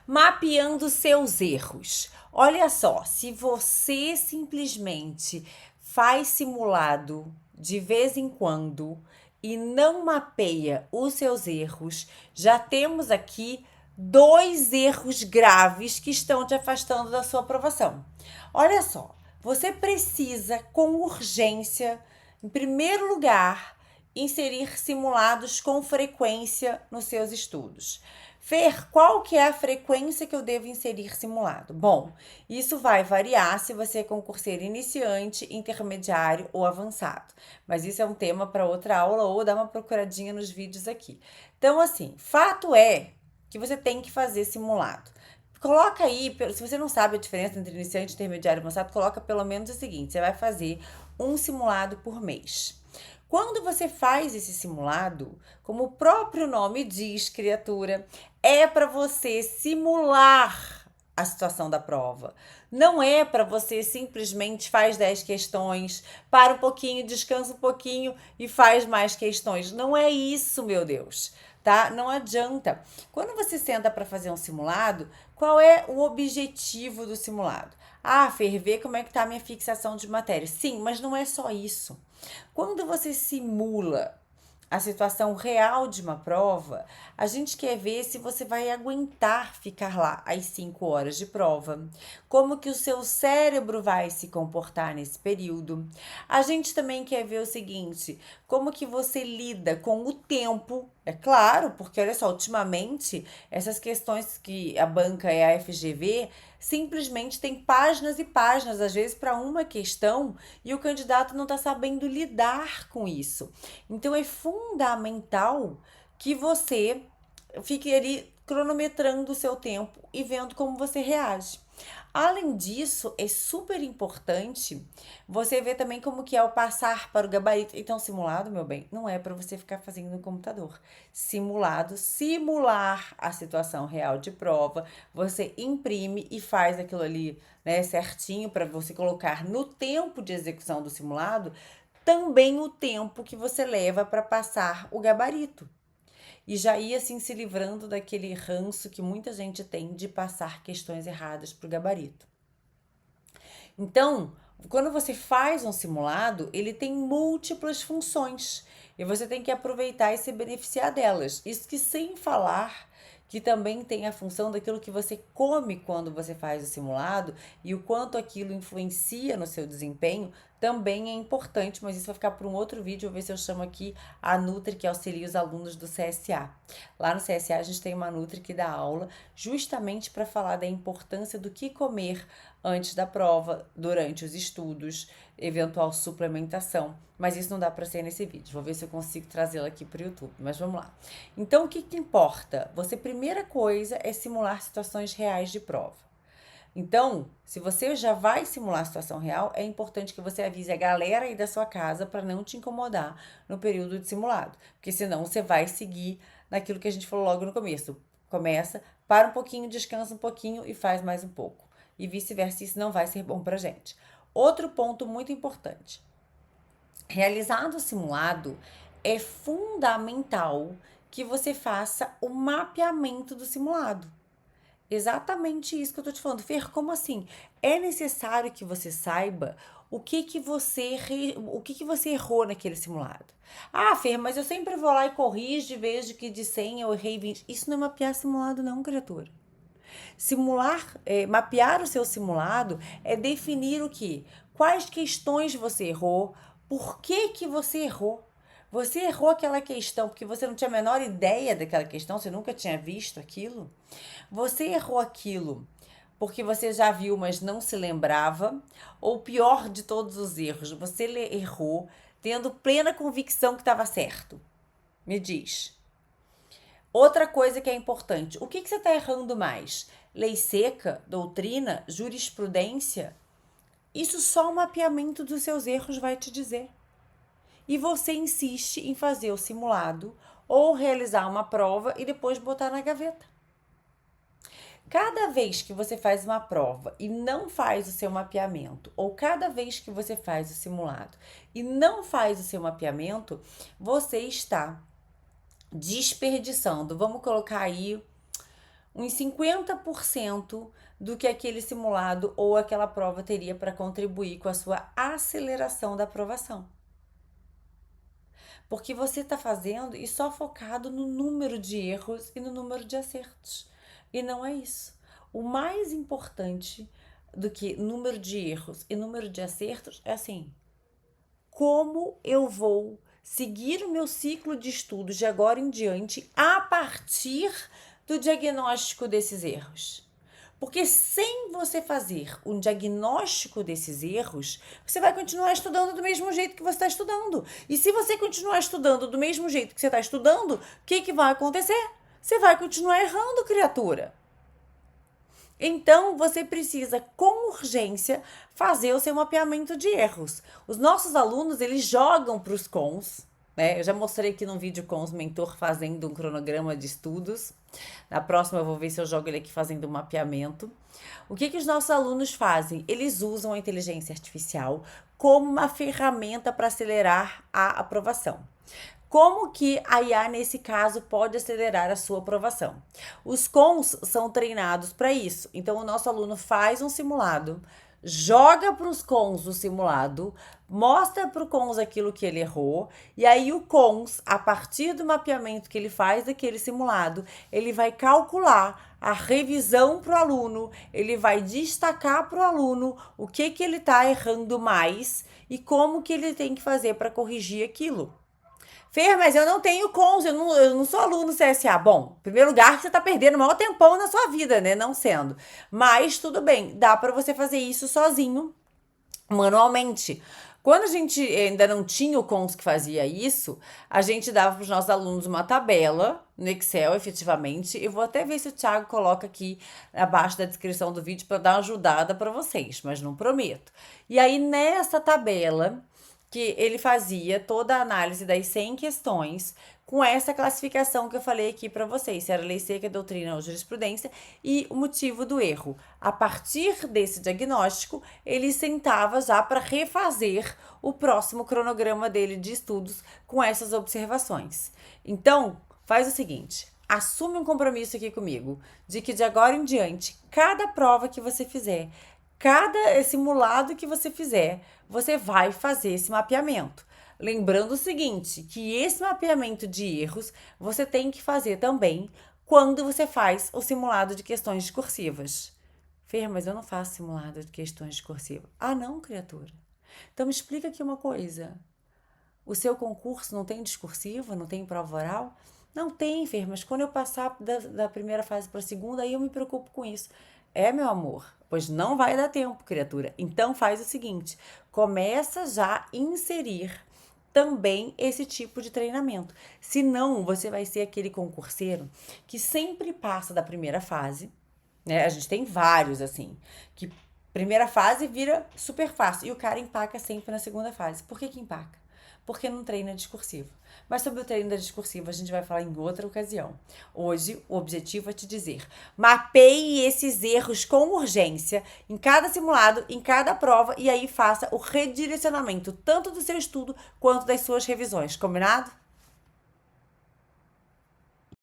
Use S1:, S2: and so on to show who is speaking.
S1: Mapeando seus erros. Olha só, se você simplesmente faz simulado de vez em quando e não mapeia os seus erros, já temos aqui dois erros graves que estão te afastando da sua aprovação. Olha só, você precisa com urgência, em primeiro lugar, inserir simulados com frequência nos seus estudos. Fer, qual que é a frequência que eu devo inserir simulado? Bom, isso vai variar se você é concurseiro iniciante, intermediário ou avançado. Mas isso é um tema para outra aula ou dá uma procuradinha nos vídeos aqui. Então, assim, fato é que você tem que fazer simulado. Coloca aí, se você não sabe a diferença entre iniciante, intermediário e avançado, coloca pelo menos o seguinte: você vai fazer um simulado por mês. Quando você faz esse simulado, como o próprio nome diz, criatura, é para você simular a situação da prova. Não é para você simplesmente faz 10 questões, para um pouquinho, descansa um pouquinho e faz mais questões. Não é isso, meu Deus, tá? Não adianta. Quando você senta para fazer um simulado, qual é o objetivo do simulado? Ah, Fer, ver como é que tá a minha fixação de matéria. Sim, mas não é só isso. Quando você simula a situação real de uma prova, a gente quer ver se você vai aguentar ficar lá às 5 horas de prova, como que o seu cérebro vai se comportar nesse período. A gente também quer ver o seguinte, como que você lida com o tempo, é claro, porque olha só, ultimamente, essas questões que a banca é a FGV, simplesmente tem páginas e páginas, às vezes, para uma questão, e o candidato não está sabendo lidar com isso. Então é fundamental que você fique ali cronometrando o seu tempo e vendo como você reage. Além disso, é super importante você ver também como que é o passar para o gabarito. Então, simulado, meu bem, não é para você ficar fazendo no computador. Simulado, simular a situação real de prova, você imprime e faz aquilo ali, né, certinho para você colocar no tempo de execução do simulado também o tempo que você leva para passar o gabarito. E já ia assim se livrando daquele ranço que muita gente tem de passar questões erradas para o gabarito. Então, quando você faz um simulado, ele tem múltiplas funções e você tem que aproveitar e se beneficiar delas. Isso que sem falar que também tem a função daquilo que você come quando você faz o simulado e o quanto aquilo influencia no seu desempenho também é importante, mas isso vai ficar para um outro vídeo. Vou ver se eu chamo aqui a Nutri, que auxilia os alunos do CSA. Lá no CSA a gente tem uma Nutri que dá aula justamente para falar da importância do que comer antes da prova, durante os estudos, eventual suplementação. Mas isso não dá para ser nesse vídeo. Vou ver se eu consigo trazê-la aqui para o YouTube. Mas vamos lá. Então, o que importa? Você, primeira coisa, é simular situações reais de prova. Então, se você já vai simular a situação real, é importante que você avise a galera aí da sua casa para não te incomodar no período de simulado. Porque senão você vai seguir naquilo que a gente falou logo no começo. Começa, para um pouquinho, descansa um pouquinho e faz mais um pouco. E vice-versa, isso não vai ser bom pra gente. Outro ponto muito importante. Realizado o simulado, é fundamental que você faça o mapeamento do simulado. Exatamente isso que eu tô te falando. Fer, como assim? É necessário que você saiba o que você errou naquele simulado. Ah, Fer, mas eu sempre vou lá e corrijo de vez de que de 100 eu errei 20. Isso não é mapear simulado não, criatura. Mapear o seu simulado é definir o que? Quais questões você errou, por que você errou. Você errou aquela questão porque você não tinha a menor ideia daquela questão, você nunca tinha visto aquilo. Você errou aquilo porque você já viu, mas não se lembrava. Ou pior de todos os erros, você errou tendo plena convicção que estava certo. Me diz. Outra coisa que é importante, o que você está errando mais? Lei seca, doutrina, jurisprudência? Isso só o mapeamento dos seus erros vai te dizer. E você insiste em fazer o simulado ou realizar uma prova e depois botar na gaveta. Cada vez que você faz uma prova e não faz o seu mapeamento, ou cada vez que você faz o simulado e não faz o seu mapeamento, você está desperdiçando, vamos colocar aí uns 50% do que aquele simulado ou aquela prova teria para contribuir com a sua aceleração da aprovação. Porque você está fazendo e só focado no número de erros e no número de acertos. E não é isso. O mais importante do que número de erros e número de acertos é assim: como eu vou seguir o meu ciclo de estudos de agora em diante a partir do diagnóstico desses erros. Porque sem você fazer um diagnóstico desses erros, você vai continuar estudando do mesmo jeito que você está estudando. E se você continuar estudando do mesmo jeito que você está estudando, o que vai acontecer? Você vai continuar errando, criatura. Então, você precisa, com urgência, fazer o seu mapeamento de erros. Os nossos alunos, eles jogam para os cons, né? Eu já mostrei aqui no vídeo com os mentor fazendo um cronograma de estudos. Na próxima eu vou ver se eu jogo ele aqui fazendo um mapeamento. O que os nossos alunos fazem? Eles usam a inteligência artificial como uma ferramenta para acelerar a aprovação. Como que a IA, nesse caso, pode acelerar a sua aprovação? Os cons são treinados para isso. Então, o nosso aluno faz um simulado, joga para os cons o simulado, mostra para o cons aquilo que ele errou, e aí o cons, a partir do mapeamento que ele faz daquele simulado, ele vai calcular a revisão para o aluno, ele vai destacar para o aluno o que ele está errando mais e como que ele tem que fazer para corrigir aquilo. Fer, mas eu não tenho cons, eu não sou aluno CSA. Bom, em primeiro lugar, você tá perdendo o maior tempão na sua vida, né? Não sendo. Mas tudo bem, dá para você fazer isso sozinho, manualmente. Quando a gente ainda não tinha o cons que fazia isso, a gente dava para os nossos alunos uma tabela no Excel, efetivamente. Eu vou até ver se o Thiago coloca aqui abaixo da descrição do vídeo para dar uma ajudada para vocês, mas não prometo. E aí, nessa tabela, que ele fazia toda a análise das 100 questões com essa classificação que eu falei aqui para vocês, se era lei seca, doutrina ou jurisprudência, e o motivo do erro. A partir desse diagnóstico, ele sentava já para refazer o próximo cronograma dele de estudos com essas observações. Então, faz o seguinte: assume um compromisso aqui comigo, de que de agora em diante, cada prova que você fizer, cada simulado que você fizer, você vai fazer esse mapeamento. Lembrando o seguinte, que esse mapeamento de erros você tem que fazer também quando você faz o simulado de questões discursivas. Fer, mas eu não faço simulado de questões discursivas. Ah, não, criatura? Então me explica aqui uma coisa. O seu concurso não tem discursiva, não tem prova oral? Não tem, Fer, mas quando eu passar da primeira fase para a segunda, aí eu me preocupo com isso. É, meu amor, pois não vai dar tempo, criatura. Então faz o seguinte, começa já a inserir também esse tipo de treinamento. Senão, você vai ser aquele concurseiro que sempre passa da primeira fase, né? A gente tem vários, assim, que primeira fase vira super fácil e o cara empaca sempre na segunda fase. Por que empaca? Porque não treina discursivo. Mas sobre o treino da discursiva a gente vai falar em outra ocasião. Hoje o objetivo é te dizer: mapeie esses erros com urgência em cada simulado, em cada prova, e aí faça o redirecionamento tanto do seu estudo quanto das suas revisões. Combinado?